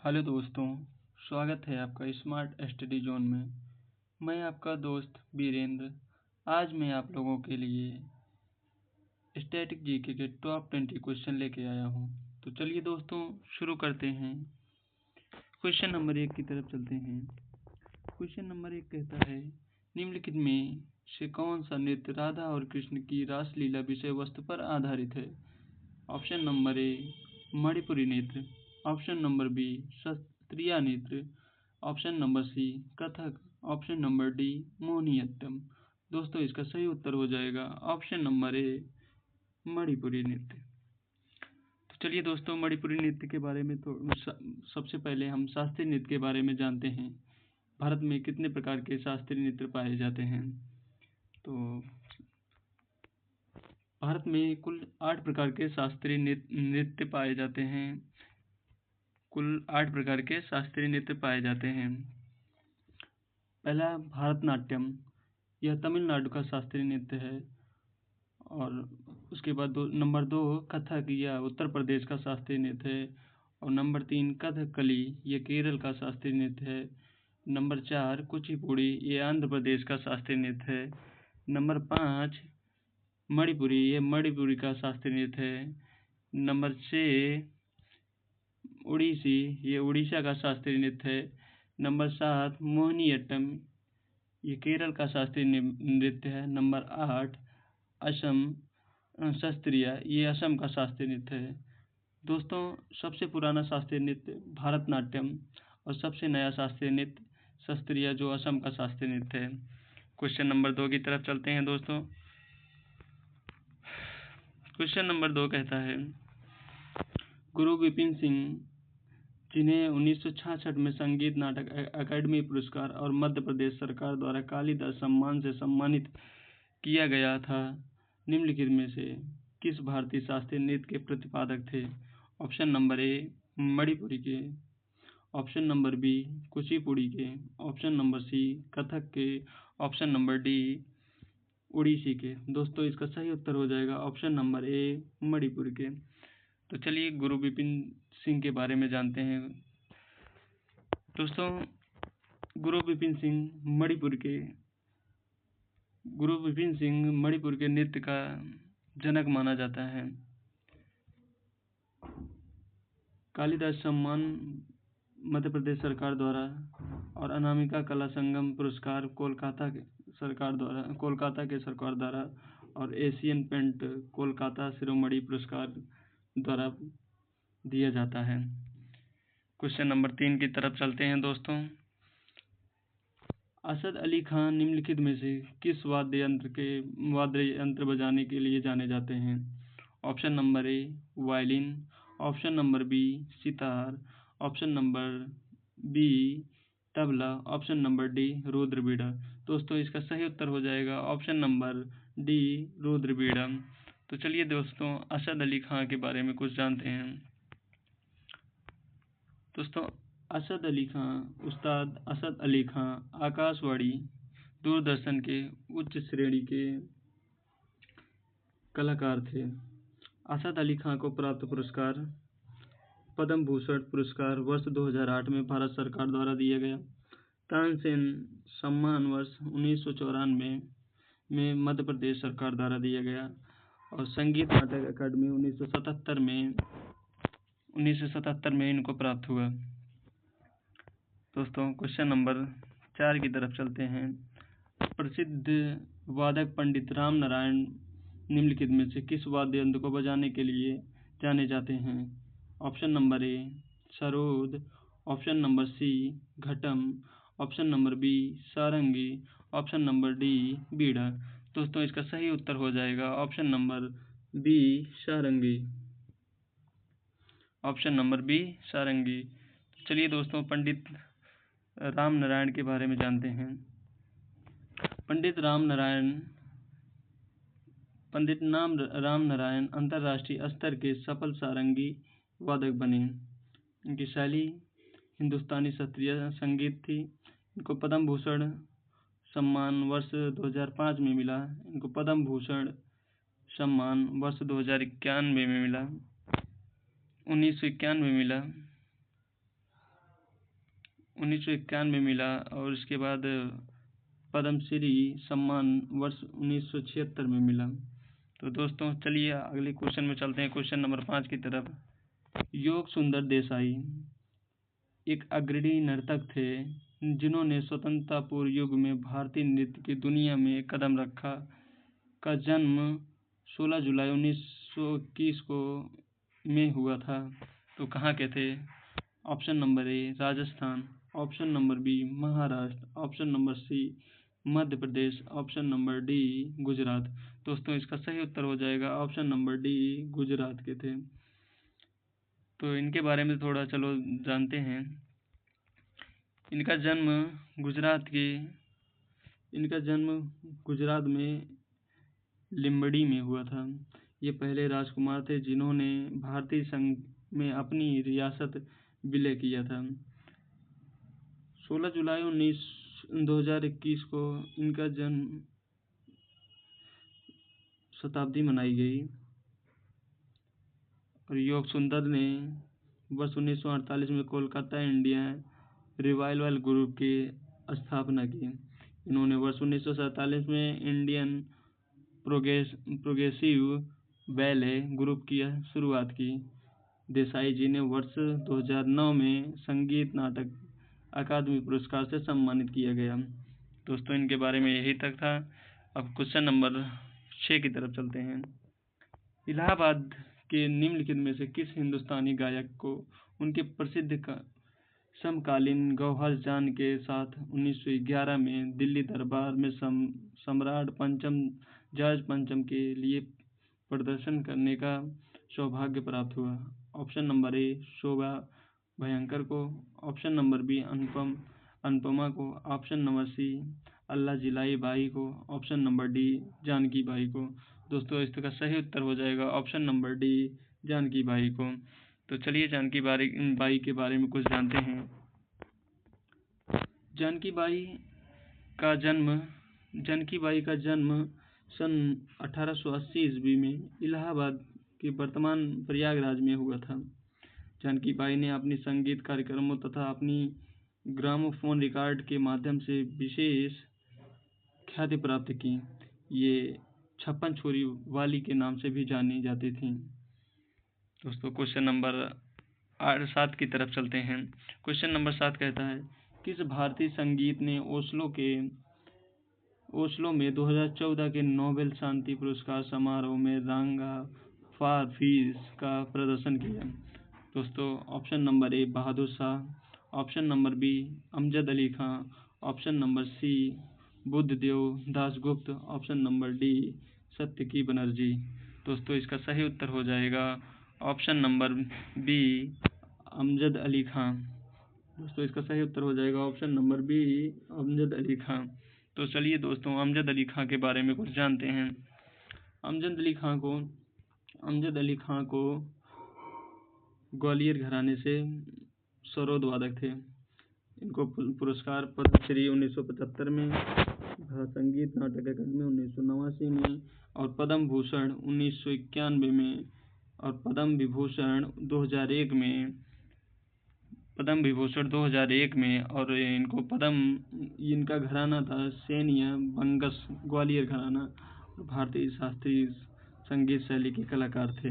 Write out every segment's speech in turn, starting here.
Hello दोस्तों, स्वागत है आपका स्मार्ट स्टडी जोन में। मैं आपका दोस्त वीरेंद्र। आज मैं आप लोगों के लिए स्टैटिक जीके के टॉप 20 क्वेश्चन लेके आया हूँ। तो चलिए दोस्तों शुरू करते हैं। क्वेश्चन नंबर 1 की तरफ चलते हैं। क्वेश्चन नंबर 1 कहता है, निम्नलिखित में से कौन सा नृत्य राधा और कृष्ण की रासलीला विषय वस्तु पर आधारित है? ऑप्शन नंबर ए मणिपुरी नृत्य, ऑप्शन नंबर बी शास्त्रीय नृत्य, option number C Kathak, option number D Mohiniyattam. दोस्तों इसका सही उत्तर हो जाएगा ऑप्शन नंबर ए मणिपुरी नृत्य। तो चलिए दोस्तों मणिपुरी नृत्य के बारे में तो सबसे पहले हम शास्त्रीय नृत्य के बारे में जानते हैं। भारत में कितने प्रकार के शास्त्रीय नृत्य पाए जाते हैं? तो भारत में कुल 8 प्रकार के शास्त्रीय नृत्य पाए जाते हैं। कुल 8 प्रकार के शास्त्रीय नृत्य पाए जाते हैं। पहला भारतनाट्यम, यह तमिलनाडु का शास्त्रीय नृत्य है। और उसके बाद नंबर 2 कथक, यह उत्तर प्रदेश का शास्त्रीय नृत्य है। और नंबर 3 कथकली, यह केरल का शास्त्रीय नृत्य है। नंबर 4 कुचिपुड़ी, ये आंध्र प्रदेश का शास्त्रीय नृत्य है। नंबर 5 मणिपुरी, ये मणिपुरी का शास्त्रीय नृत्य है। नंबर 6 उड़ीसी, ये उड़ीसा का शास्त्रीय नृत्य है। नंबर 7 मोहिनीअट्टम, ये केरल का शास्त्रीय नृत्य है। नंबर 8 असम शास्त्रीय, ये असम का शास्त्रीय नृत्य है। दोस्तों सबसे पुराना शास्त्रीय नृत्य भारतनाट्यम और सबसे नया शास्त्रीय नृत्य शास्त्रीय, जो असम का शास्त्रीय नृत्य है। क्वेश्चन नंबर 2 की तरफ चलते हैं दोस्तों। क्वेश्चन नंबर 2 कहता है, गुरु विपिन सिंह, जिन्हें 1966 में संगीत नाटक अकादमी पुरस्कार और मध्य प्रदेश सरकार द्वारा कालिदास सम्मान से सम्मानित किया गया था, निम्नलिखित में से किस भारतीय शास्त्रीय नृत्य के प्रतिपादक थे? ऑप्शन नंबर ए मणिपुरी के, ऑप्शन नंबर बी कुचिपुड़ी के, ऑप्शन नंबर सी कथक के, ऑप्शन नंबर डी उड़ीसी के। दोस्तों इसका सही उत्तर हो जाएगा ऑप्शन नंबर ए मणिपुर के। तो चलिए गुरु विपिन सिंह के बारे में जानते हैं। दोस्तों गुरु विपिन सिंह मणिपुर के नृत्य का जनक माना जाता है। कालिदास सम्मान मध्य प्रदेश सरकार द्वारा और अनामिका कला संगम पुरस्कार कोलकाता के सरकार द्वारा और एशियन पेंट कोलकाता शिरोमणि पुरस्कार द्वारा दिया जाता है। क्वेश्चन नंबर 3 की तरफ चलते हैं दोस्तों। असद अली खान निम्नलिखित में से किस वाद्य यंत्र बजाने के लिए जाने जाते हैं? Option number A violin, option number B sitar, option number B tabla, option number D Rudraveena. दोस्तों इसका सही उत्तर हो जाएगा ऑप्शन नंबर डी रुद्रबीड़ा। तो चलिए दोस्तों असद अली खां के बारे में कुछ जानते हैं। दोस्तों असद अली खां, उस्ताद असद अली खां आकाशवाणी दूरदर्शन के उच्च श्रेणी के कलाकार थे। असद अली खां को प्राप्त पुरस्कार पद्म भूषण पुरस्कार वर्ष 2008 में भारत सरकार द्वारा दिया गया। तानसेन सम्मान वर्ष 1994 में मध्य प्रदेश सरकार द्वारा दिया गया। और संगीत नाटक अकादमी 1977 में इनको प्राप्त हुआ। दोस्तों क्वेश्चन नंबर 4 की तरफ चलते हैं। प्रसिद्ध वादक पंडित राम नारायण निम्नलिखित में से किस वाद्य यंत्र को बजाने के लिए जाने जाते हैं? Option number A sarod, option number C ghatam, option number B sarangi, option number D बीड़ा। दोस्तों इसका सही उत्तर हो जाएगा option number B sarangi. Option number B sarangi. चलिए दोस्तों पंडित राम नारायण के बारे में जानते हैं। पंडित राम नारायण अंतर्राष्ट्रीय स्तर के सफल सारंगी वादक बने। इनकी शैली हिंदुस्तानी शास्त्रीय संगीत थी। इनको पद्म भूषण सम्मान वर्ष 2005 में मिला। इनको पद्म भूषण सम्मान वर्ष 2091 में मिला, 1991 में मिला। 1991 में मिला, और इसके बाद पद्मश्री सम्मान वर्ष 1976 में मिला। तो दोस्तों चलिए अगले क्वेश्चन में चलते हैं, क्वेश्चन नंबर 5 की तरफ। योग सुंदर देसाई एक अग्रणी नर्तक थे जिन्होंने स्वतंत्रता पूर्व युग में भारतीय नृत्य की दुनिया में कदम रखा। का जन्म 16 जुलाई 1921 को में हुआ था। तो कहाँ के थे? Option number A Rajasthan, option number B Maharashtra, option number C Madhya Pradesh, option number D Gujarat. दोस्तों इसका सही उत्तर हो जाएगा ऑप्शन नंबर डी, गुजरात के थे। तो इनके बारे में थोड़ा चलो जानते हैं। इनका जन्म गुजरात में लिम्बड़ी में हुआ था। ये पहले राजकुमार थे जिन्होंने भारतीय संघ में अपनी रियासत विलय किया था। 16 जुलाई 2021 को इनका जन्म शताब्दी मनाई गई। और योग सुंदर ने वर्ष 1948 में कोलकाता इंडिया रिवाइवल ग्रुप की स्थापना की। इन्होंने वर्ष 1947 में इंडियन प्रोग्रेसिव बैले ग्रुप की शुरुआत की। देसाई जी ने वर्ष 2009 में संगीत नाटक अकादमी पुरस्कार से सम्मानित किया गया। दोस्तों इनके बारे में यही तक था। अब क्वेश्चन नंबर 6 की तरफ चलते हैं। इलाहाबाद के निम्नलिखित में से किस हिंदुस्तानी गायक को उनके प्रसिद्ध समकालीन गौहर जान के साथ 1911 में दिल्ली दरबार में सम्राट पंचम जॉर्ज पंचम के लिए प्रदर्शन करने का सौभाग्य प्राप्त हुआ? ऑप्शन नंबर ए शोभा भयंकर को, ऑप्शन नंबर बी अनुपमा को, option number C Allah Jilai Bai को, option number D Janki Bai को। दोस्तों इसका सही उत्तर हो जाएगा option number D Janki Bai को। तो चलिए जानकी बाई के बारे में कुछ जानते हैं। जानकी बाई का जन्म सन 1880 ईस्वी में इलाहाबाद के वर्तमान प्रयागराज में हुआ था। जानकी बाई ने अपनी संगीत कार्यक्रमों तथा अपनी ग्रामोफोन रिकॉर्ड के माध्यम से विशेष ख्याति प्राप्त की। ये 56 छोरी वाली के नाम से भी जानी जाती थी। दोस्तों क्वेश्चन नंबर 7 की तरफ चलते हैं। क्वेश्चन नंबर 7 कहता है, किस भारतीय संगीत ने ओस्लो में 2014 के नोबेल शांति पुरस्कार समारोह में रांगा फॉर पीस का प्रदर्शन किया? दोस्तों option number A Bahadur Shah, option number B Amjad Ali Khan, option number C Buddhadev Dasgupta, option number D Satyaki Banerjee. दोस्तों इसका सही उत्तर हो जाएगा option number B Amjad Ali Khan. दोस्तों इसका सही उत्तर हो जाएगा option number B Amjad Ali Khan. तो चलिए दोस्तों अमजद अली खां के बारे में कुछ जानते हैं। अमजद अली खां को ग्वालियर घराने से सरोद वादक थे। इनको पुरस्कार पद्मश्री 1975 में, संगीत नाटक अकादमी 1989 में, और पद्म भूषण 1991 में, और पद्म विभूषण 2001 में, और इनका घराना था सैनिया बंगस ग्वालियर घराना, भारतीय शास्त्रीय संगीत शैली के कलाकार थे।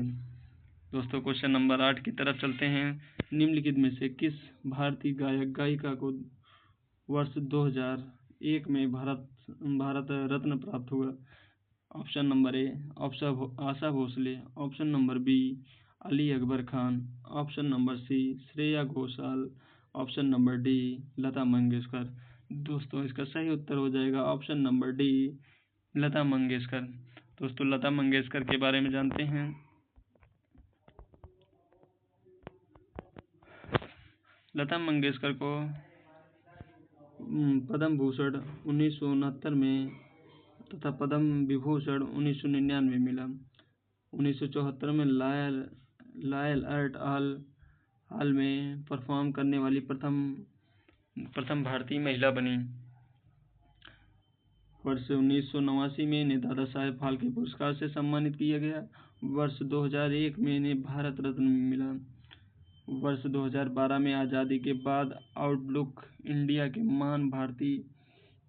दोस्तों क्वेश्चन नंबर 8 की तरफ चलते हैं। निम्नलिखित में से किस भारतीय गायक गायिका को वर्ष 2001 में भारत रत्न प्राप्त हुआ? Option number A Asha Bhosle, option number B Ali Akbar Khan, option number C Shreya Ghoshal, option number D Lata Mangeshkar. दोस्तों इसका सही उत्तर हो जाएगा option number D Lata Mangeshkar. दोस्तों लता मंगेशकर के बारे में जानते हैं। लता मंगेशकर को पद्म भूषण 1969 में तथा पद्म विभूषण 1999 में मिला। 1974 में लायल आर्ट हॉल में परफॉर्म करने वाली प्रथम भारतीय महिला बनी। वर्ष 1989 में इन्हें दादा साहेब फाल्के पुरस्कार से सम्मानित किया गया। वर्ष 2001 में इन्हें भारत रत्न मिला। वर्ष 2012 में आज़ादी के बाद आउटलुक इंडिया के महान भारतीय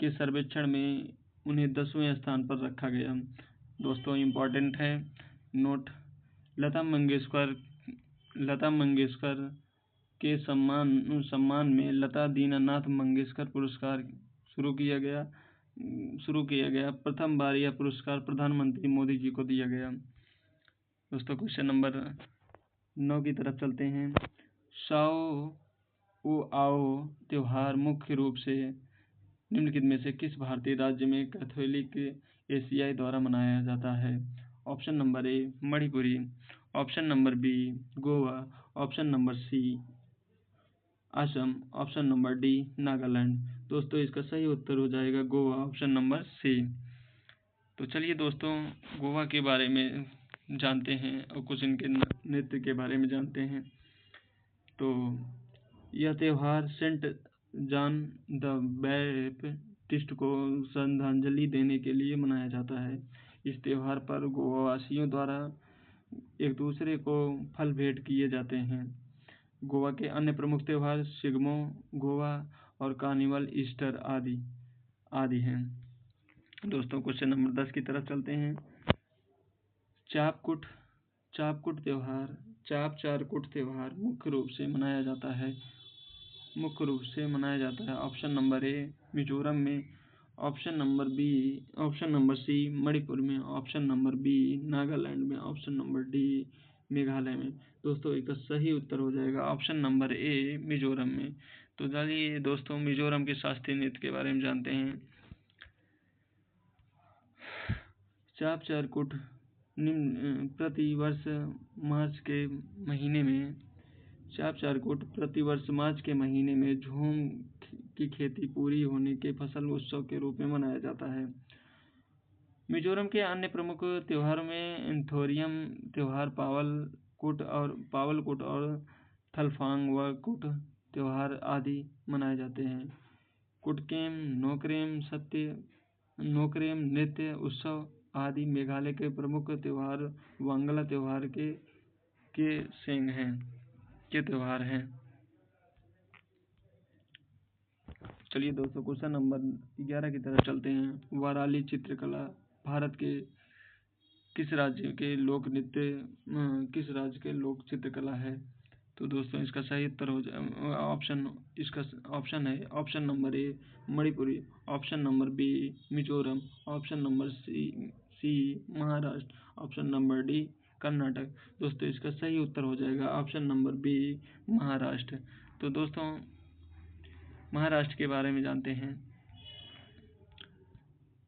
के सर्वेक्षण में उन्हें 10वें स्थान पर रखा गया। दोस्तों इम्पोर्टेंट है नोट, लता मंगेशकर के सम्मान में लता दीनानाथ मंगेशकर पुरस्कार शुरू किया गया। प्रथम बार यह पुरस्कार प्रधानमंत्री मोदी जी को दिया गया। दोस्तों क्वेश्चन नंबर 9 की तरफ चलते हैं। साओ आओ त्योहार मुख्य रूप से निम्नलिखित में से किस भारतीय राज्य में कैथोलिक एशियाई द्वारा मनाया जाता है? Option number A Manipuri, option number B Goa, option number C Assam, option number D Nagaland. दोस्तों इसका सही उत्तर हो जाएगा गोवा, ऑप्शन नंबर सी। तो चलिए दोस्तों गोवा के बारे में जानते हैं और कुछ इनके नृत्य के बारे में जानते हैं। तो यह त्यौहार सेंट जॉन द बैप्टिस्ट को श्रद्धांजलि देने के लिए मनाया जाता है। इस त्यौहार पर गोवावासियों द्वारा एक दूसरे को फल भेंट किए जाते हैं। गोवा के अन्य प्रमुख त्यौहार सिग्मो गोवा और कार्निवल, ईस्टर आदि हैं। दोस्तों क्वेश्चन नंबर 10 की तरफ चलते हैं। चापकुट त्यौहार मुख्य रूप से मनाया जाता है। ऑप्शन नंबर ए मिजोरम में, ऑप्शन नंबर सी मणिपुर में, ऑप्शन नंबर बी नागालैंड में, ऑप्शन नंबर डी मेघालय में। दोस्तों इसका सही उत्तर हो जाएगा ऑप्शन नंबर ए मिजोरम में। तो चलिए दोस्तों मिजोरम के शास्त्रीय नृत्य के बारे में जानते हैं। चापचारकुट प्रतिवर्ष मार्च के महीने में झूम की खेती पूरी होने के फसल उत्सव के रूप में मनाया जाता है। मिजोरम के अन्य प्रमुख त्योहारों में थोरियम त्योहार, पावलकुट और थलफांगवाकुट त्योहार आदि मनाए जाते हैं। कुटकेम, नोक्रेम नृत्य उत्सव आदि मेघालय के प्रमुख त्योहार वांगला त्योहार के त्योहार हैं। चलिए दोस्तों क्वेश्चन नंबर 11 की तरफ चलते हैं। वाराली चित्रकला भारत के किस राज्य के लोक चित्रकला है? तो दोस्तों इसका सही उत्तर हो जाए ऑप्शन है option number A Manipuri, option number B Mizoram, option number C Maharashtra, option number D Karnataka. दोस्तों इसका सही उत्तर हो जाएगा ऑप्शन नंबर बी महाराष्ट्र। तो दोस्तों महाराष्ट्र के बारे में जानते हैं।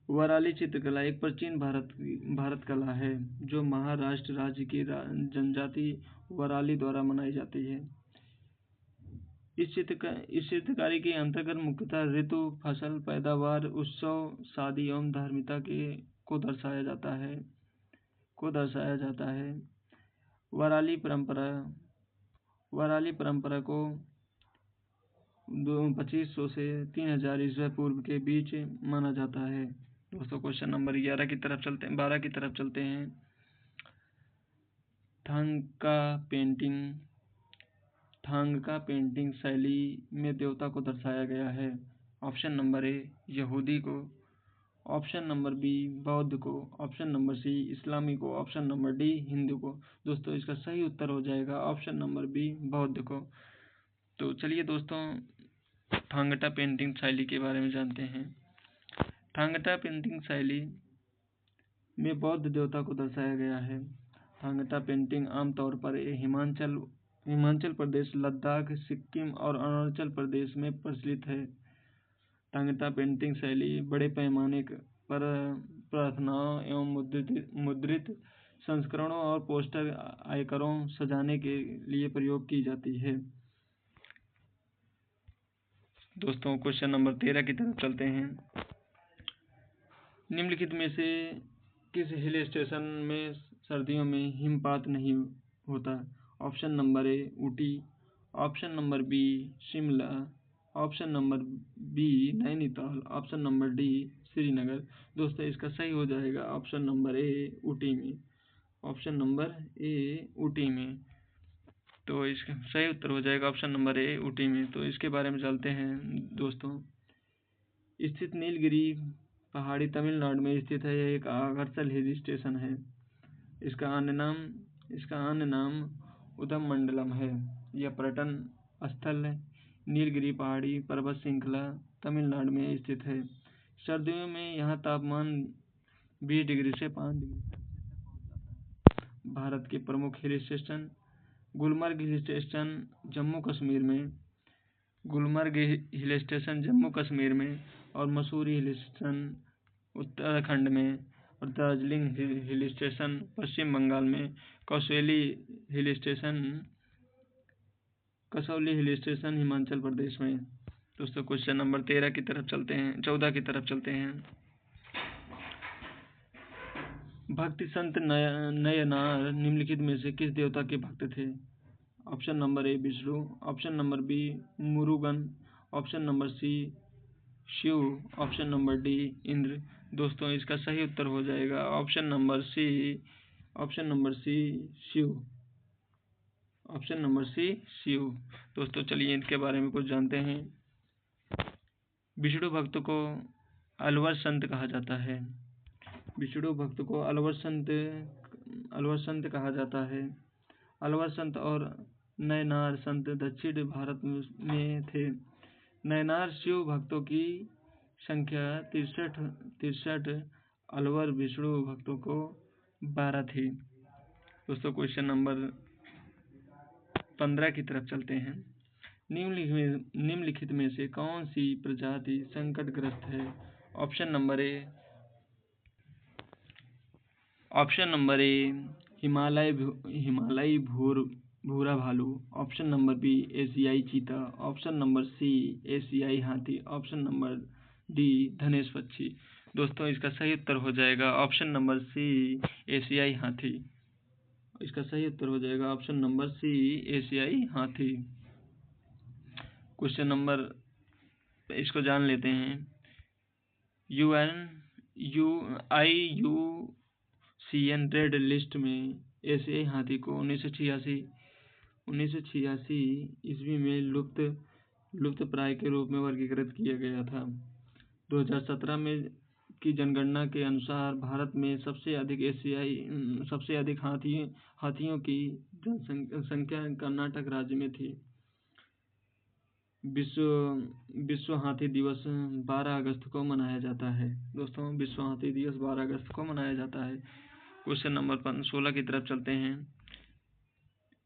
वाराली चित्रकला एक प्राचीन भारत कला है जो महाराष्ट्र राज्य की जनजाति वाराली द्वारा मनाई जाती है। इस चित्रकारी के अंतर्गत मुख्यतः ऋतु, फसल, पैदावार, उत्सव, शादी एवं धार्मिकता को दर्शाया जाता है। वाराली परंपरा को 2500 से 3000 ईस्वी पूर्व के बीच माना जाता है। दोस्तों क्वेश्चन नंबर 12 की तरफ चलते हैं। थांगका पेंटिंग शैली में देवता को दर्शाया गया है। ऑप्शन नंबर ए यहूदी को, ऑप्शन नंबर बी बौद्ध को, ऑप्शन नंबर सी इस्लामी को, ऑप्शन नंबर डी हिंदू को। दोस्तों इसका सही उत्तर हो जाएगा ऑप्शन नंबर बी बौद्ध को। तो चलिए दोस्तों थांगटा पेंटिंग शैली के बारे में जानते हैं। थांगटा पेंटिंग शैली में बौद्ध देवता को दर्शाया गया है। थांगटा पेंटिंग आमतौर पर हिमाचल प्रदेश, लद्दाख, सिक्किम और अरुणाचल प्रदेश में प्रचलित है। थांगटा पेंटिंग शैली बड़े पैमाने पर प्रार्थनाओं एवं मुद्रित संस्करणों और पोस्टर आयकरों सजाने के लिए प्रयोग की जाती है। दोस्तों क्वेश्चन नंबर 13 की तरफ चलते हैं। निम्नलिखित में से किस हिल स्टेशन में सर्दियों में हिमपात नहीं होता? Option number A Ooty, option number B Shimla, option number B Nainital, option number D Srinagar. दोस्तों इसका सही हो जाएगा ऑप्शन नंबर ए ऊटी में। तो इसका सही उत्तर हो जाएगा ऑप्शन नंबर ए, ऊटी में। तो इसके बारे में चलते हैं दोस्तों। स्थित नीलगिरी पहाड़ी तमिलनाडु में स्थित है। यह एक आकर्षक हिल स्टेशन है। इसका अन्य नाम उदगमंडलम है। यह पर्यटन स्थल है। नीलगिरी पहाड़ी पर्वत श्रृंखला तमिलनाडु में स्थित है। सर्दियों में यहाँ तापमान 20 डिग्री से 5 डिग्री तक पहुँच जाता है। भारत के प्रमुख hill station: Gulmarg hill station Jammu Kashmir में, गुलमर्ग हिल स्टेशन जम्मू कश्मीर में, और मसूरी हिल स्टेशन उत्तराखंड में, और दार्जिलिंग हिल स्टेशन पश्चिम बंगाल में, कसौली हिल स्टेशन हिमाचल प्रदेश में। दोस्तों क्वेश्चन नंबर 14 की तरफ चलते हैं। भक्ति संत नयनार निम्नलिखित में से किस देवता के भक्त थे? Option number A Vishnu, option number B Murugan, option number C Shiva, option number D Indra. दोस्तों इसका सही उत्तर हो जाएगा option number C Shiva, option number C Shiva. दोस्तों चलिए इनके बारे में कुछ जानते हैं। विष्णु भक्त को अलवर संत कहा जाता है। विष्णु भक्त को अलवर संत कहा जाता है। अलवर संत और नयनार संत दक्षिण भारत में थे। नयनार शिव भक्तों की संख्या 63, अलवर विष्णु भक्तों को 12 थी। दोस्तों क्वेश्चन नंबर 15 की तरफ चलते हैं। निम्नलिखित में से कौन सी प्रजाति संकटग्रस्त है? ऑप्शन नंबर ए हिमालयी भूरा भालू, ऑप्शन नंबर बी एशियाई चीता, ऑप्शन नंबर सी एशियाई हाथी, ऑप्शन नंबर डी धनेश पक्षी। दोस्तों इसका सही उत्तर हो जाएगा ऑप्शन नंबर सी एशियाई हाथी। इसका सही उत्तर हो जाएगा ऑप्शन नंबर सी एशियाई हाथी। क्वेश्चन नंबर इसको जान लेते हैं। IUCN रेड लिस्ट में एशियाई हाथी को 1986 ईस्वी में लुप्त प्राय के रूप में वर्गीकृत किया गया था। 2017 में की जनगणना के अनुसार भारत में सबसे अधिक हाथियों की संख्या कर्नाटक राज्य में थी। विश्व हाथी दिवस 12 अगस्त को मनाया जाता है। दोस्तों विश्व हाथी दिवस 12 अगस्त को मनाया जाता है। क्वेश्चन नंबर 16 की तरफ चलते हैं।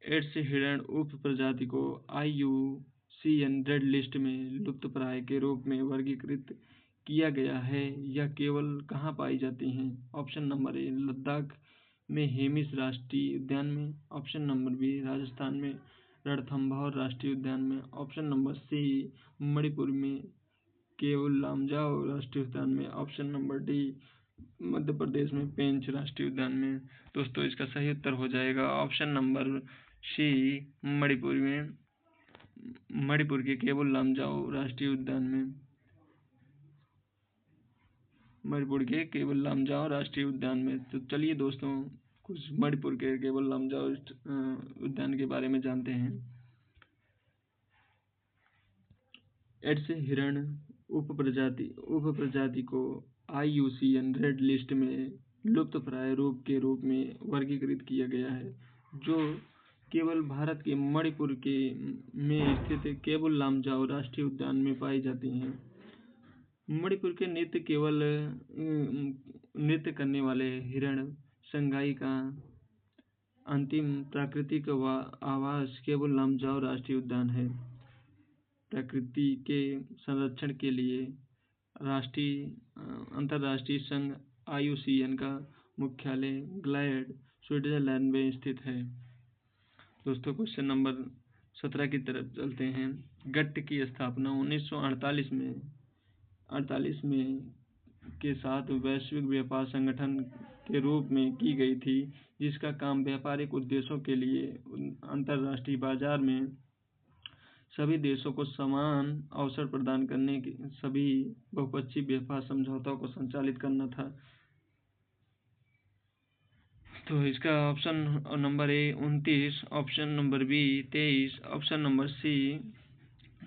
एड्स हिरण उप प्रजाति को IUCN रेड लिस्ट में लुप्तप्राय के रूप में वर्गीकृत किया गया है। यह केवल कहाँ पाई जाती हैं? ऑप्शन नंबर ए लद्दाख में हेमिस राष्ट्रीय उद्यान में, ऑप्शन नंबर बी राजस्थान में रणथंभौर राष्ट्रीय उद्यान में, ऑप्शन नंबर सी मणिपुर में केवल लामजाओ राष्ट्रीय उद्यान में, option number D Madhya Pradesh में पेंच राष्ट्रीय उद्यान में। दोस्तों इसका सही उत्तर हो जाएगा ऑप्शन नंबर सी मणिपुर के केवल लामजाओ राष्ट्रीय उद्यान में, मणिपुर के केवल लामजाओ राष्ट्रीय उद्यान में। तो चलिए दोस्तों कुछ मणिपुर के केवल लामजाओ उद्यान के बारे में जानते हैं। एड्स हिरण उप प्रजाति को IUCN रेड लिस्ट में लुप्तप्राय रूप के रूप में वर्गीकृत किया गया है, जो केवल भारत के मणिपुर में स्थित केवल लामजाओ राष्ट्रीय उद्यान में पाई जाती हैं। मणिपुर के नृत्य करने वाले हिरण संगाई का अंतिम प्राकृतिक आवास केवल लामजाओ राष्ट्रीय उद्यान है। प्रकृति के संरक्षण के लिए अंतर्राष्ट्रीय संघ IUCN का मुख्यालय ग्लाड स्विट्जरलैंड में स्थित है। दोस्तों क्वेश्चन नंबर 17 की तरफ चलते हैं। गट्ट की स्थापना 1948 में के साथ वैश्विक व्यापार संगठन के रूप में की गई थी, जिसका काम व्यापारिक उद्देश्यों के लिए अंतर्राष्ट्रीय बाजार में सभी देशों को समान अवसर प्रदान करने के सभी बहुपक्षीय व्यापार समझौतों को संचालित करना था। तो इसका option number A 29, option number B 23, option number C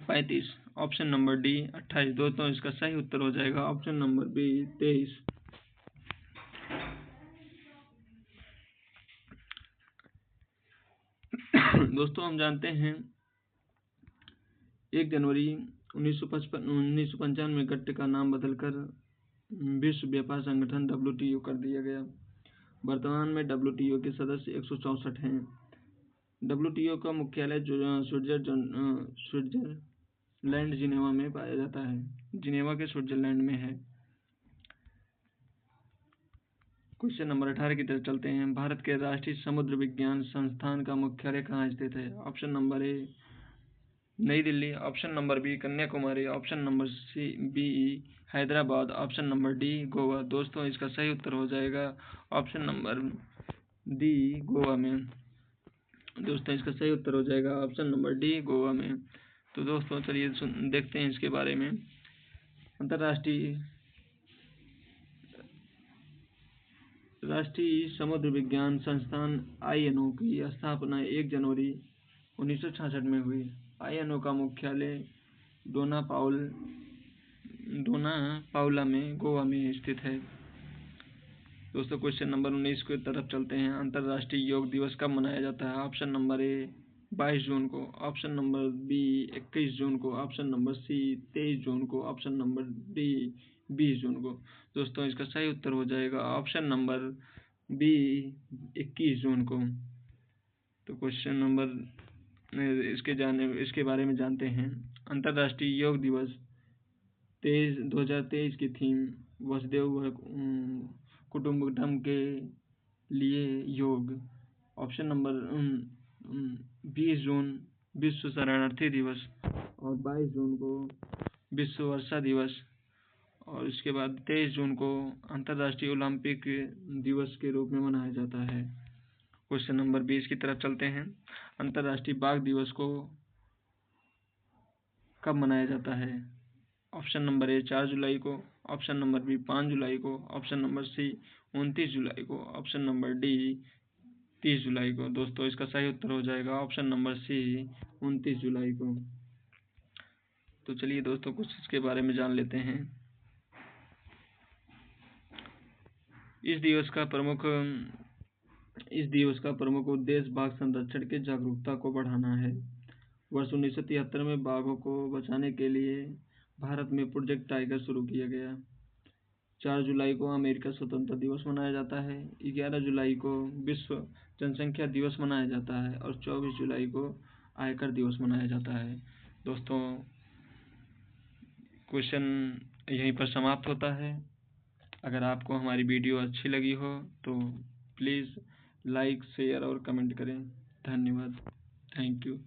35, option number D 28। दोस्तों इसका सही उत्तर हो जाएगा ऑप्शन नंबर बी 23। दोस्तों हम जानते हैं 1 जनवरी 1955 में गट्टे का नाम बदलकर विश्व व्यापार संगठन WTO कर दिया गया। वर्तमान में WTO के सदस्य 164 हैं। WTO का मुख्यालय स्विट्जरलैंड जिनेवा में पाया जाता है। जिनेवा के स्विट्जरलैंड में है। क्वेश्चन नंबर 18 की तरफ चलते हैं। भारत के राष्ट्रीय समुद्र विज्ञान संस्थान का मुख्यालय कहाँ स्थित है? Option number A Nai Delhi, option number B Kanyakumari, option number B Hyderabad, option number D Goa. दोस्तों इसका सही उत्तर हो जाएगा ऑप्शन नंबर डी गोवा में। दोस्तों इसका सही उत्तर हो जाएगा ऑप्शन नंबर डी गोवा में। तो दोस्तों चलिए देखते हैं इसके बारे में। राष्ट्रीय समुद्र विज्ञान संस्थान INO की स्थापना 1 जनवरी 1966 में हुई। INO का मुख्यालय डोना पाउला में गोवा में स्थित है। दोस्तों क्वेश्चन नंबर 19 की तरफ चलते हैं। अंतर्राष्ट्रीय योग दिवस कब मनाया जाता है? ऑप्शन नंबर ए 22 जून को, ऑप्शन नंबर बी 21 जून को, ऑप्शन नंबर सी 23 जून को, ऑप्शन नंबर डी 20 जून को। दोस्तों इसका सही उत्तर हो जाएगा ऑप्शन नंबर बी 21 जून को। तो क्वेश्चन नंबर इसके बारे में जानते हैं। अंतर्राष्ट्रीय योग दिवस 2023 की थीम वसुधैव कुटुंबकम के लिए योग। ऑप्शन नंबर 20 जून विश्व शरणार्थी दिवस और 22 जून को विश्व वर्षा दिवस और इसके बाद 23 जून को अंतर्राष्ट्रीय ओलंपिक दिवस के रूप में मनाया जाता है। क्वेश्चन नंबर 20 की तरफ चलते हैं। अंतर्राष्ट्रीय बाघ दिवस को कब मनाया जाता है? ऑप्शन नंबर ए 4 जुलाई को, ऑप्शन नंबर बी 5 जुलाई को, ऑप्शन नंबर सी 29 जुलाई को, ऑप्शन नंबर डी 30 जुलाई को। दोस्तों इसका सही उत्तर हो जाएगा ऑप्शन नंबर सी 29 जुलाई को। तो चलिए दोस्तों कुछ इसके बारे में जान लेते हैं। इस दिवस का प्रमुख उद्देश्य बाघ संरक्षण के जागरूकता को बढ़ाना है। वर्ष 1973 में बाघों को बचाने के लिए भारत में प्रोजेक्ट टाइगर शुरू किया गया। 4 जुलाई को अमेरिका स्वतंत्रता दिवस मनाया जाता है। 11 जुलाई को विश्व जनसंख्या दिवस मनाया जाता है और 24 जुलाई को आयकर दिवस मनाया जाता है। दोस्तों क्वेश्चन यहीं पर समाप्त होता है। अगर आपको हमारी वीडियो अच्छी लगी हो तो प्लीज़ लाइक, शेयर और कमेंट करें। धन्यवाद। Thank you.